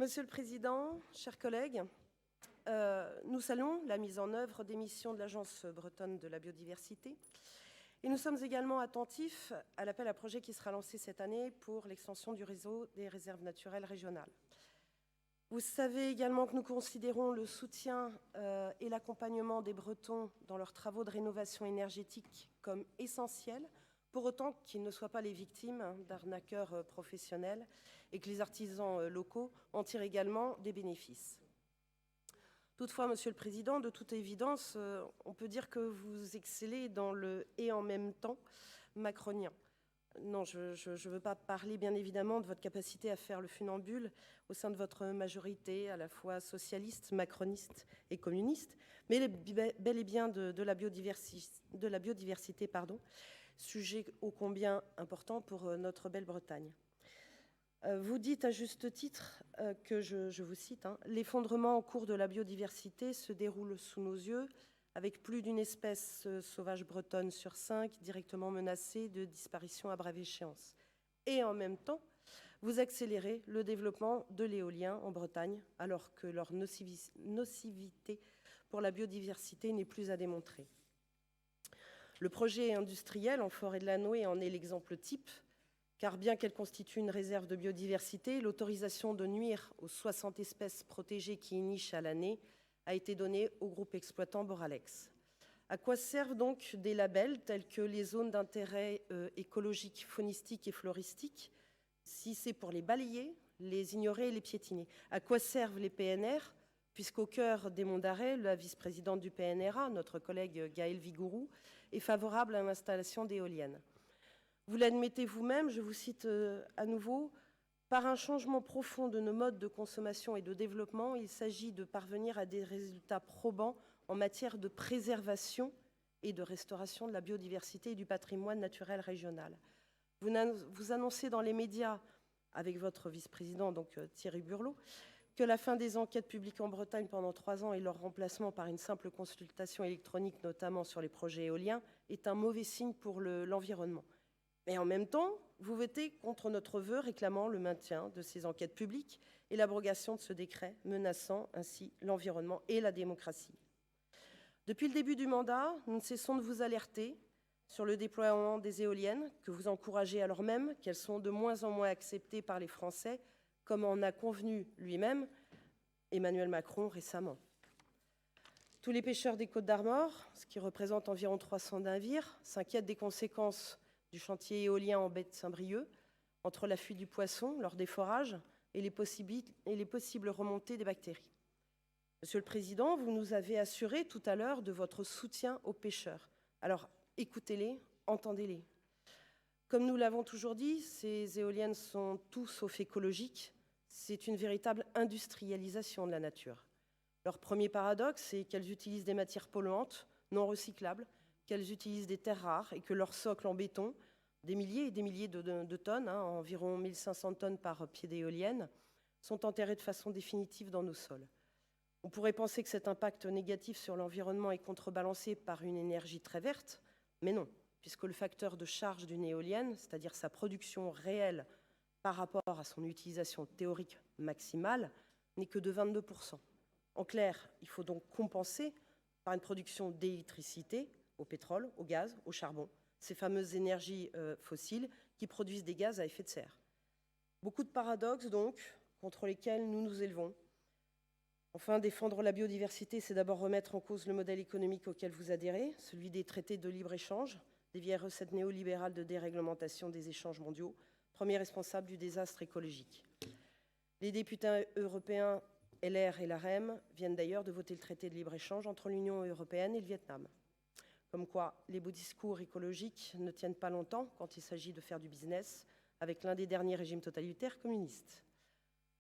Monsieur le Président, chers collègues, nous saluons la mise en œuvre des missions de l'Agence bretonne de la biodiversité et nous sommes également attentifs à l'appel à projet qui sera lancé cette année pour l'extension du réseau des réserves naturelles régionales. Vous savez également que nous considérons le soutien et l'accompagnement des Bretons dans leurs travaux de rénovation énergétique comme essentiels, pour autant qu'ils ne soient pas les victimes d'arnaqueurs professionnels et que les artisans locaux en tirent également des bénéfices. Toutefois, Monsieur le Président, de toute évidence, on peut dire que vous excellez dans le « et en même temps » macronien. Non, je ne veux pas parler, bien évidemment, de votre capacité à faire le funambule au sein de votre majorité, à la fois socialiste, macroniste et communiste, mais bel et bien de la biodiversité, sujet ô combien important pour notre belle Bretagne. Vous dites à juste titre que, je vous cite, « l'effondrement en cours de la biodiversité se déroule sous nos yeux, avec plus d'une espèce sauvage bretonne sur 5 directement menacée de disparition à brève échéance. Et en même temps, vous accélérez le développement de l'éolien en Bretagne, alors que leur nocivité pour la biodiversité n'est plus à démontrer. Le projet industriel en forêt de la Noë en est l'exemple type, car bien qu'elle constitue une réserve de biodiversité, l'autorisation de nuire aux 60 espèces protégées qui y nichent à l'année a été donnée au groupe exploitant Boralex. À quoi servent donc des labels tels que les zones d'intérêt écologique, faunistique et floristique, si c'est pour les balayer, les ignorer et les piétiner? À quoi servent les PNR, puisqu'au cœur des Monts d'Arrée, la vice-présidente du PNRA, notre collègue Gaëlle Vigourou, est favorable à l'installation d'éoliennes? Vous l'admettez vous-même, je vous cite à nouveau, « Par un changement profond de nos modes de consommation et de développement, il s'agit de parvenir à des résultats probants en matière de préservation et de restauration de la biodiversité et du patrimoine naturel régional. » Vous annoncez dans les médias, avec votre vice-président, donc Thierry Burlot, que la fin des enquêtes publiques en Bretagne pendant 3 ans et leur remplacement par une simple consultation électronique, notamment sur les projets éoliens, est un mauvais signe pour l'environnement. Mais en même temps, vous votez contre notre vœu réclamant le maintien de ces enquêtes publiques et l'abrogation de ce décret, menaçant ainsi l'environnement et la démocratie. Depuis le début du mandat, nous ne cessons de vous alerter sur le déploiement des éoliennes, que vous encouragez alors même qu'elles sont de moins en moins acceptées par les Français, comme en a convenu lui-même Emmanuel Macron récemment. Tous les pêcheurs des Côtes-d'Armor, ce qui représente environ 300 navires, s'inquiètent des conséquences du chantier éolien en baie de Saint-Brieuc, entre la fuite du poisson lors des forages et les possibles remontées des bactéries. Monsieur le Président, vous nous avez assuré tout à l'heure de votre soutien aux pêcheurs. Alors, écoutez-les, entendez-les. Comme nous l'avons toujours dit, ces éoliennes sont tout sauf écologiques. C'est une véritable industrialisation de la nature. Leur premier paradoxe, c'est qu'elles utilisent des matières polluantes, non recyclables, qu'elles utilisent des terres rares et que leur socle en béton, des milliers et des milliers de tonnes, environ 1500 tonnes par pied d'éolienne, sont enterrées de façon définitive dans nos sols. On pourrait penser que cet impact négatif sur l'environnement est contrebalancé par une énergie très verte, mais non, puisque le facteur de charge d'une éolienne, c'est-à-dire sa production réelle par rapport à son utilisation théorique maximale, n'est que de 22%. En clair, il faut donc compenser par une production d'électricité, au pétrole, au gaz, au charbon, ces fameuses énergies fossiles qui produisent des gaz à effet de serre. Beaucoup de paradoxes, donc, contre lesquels nous nous élevons. Enfin, défendre la biodiversité, c'est d'abord remettre en cause le modèle économique auquel vous adhérez, celui des traités de libre-échange, des vieilles recettes néolibérales de déréglementation des échanges mondiaux, premier responsable du désastre écologique. Les députés européens LR et l'AREM viennent d'ailleurs de voter le traité de libre-échange entre l'Union européenne et le Vietnam. Comme quoi, les beaux discours écologiques ne tiennent pas longtemps quand il s'agit de faire du business avec l'un des derniers régimes totalitaires communistes.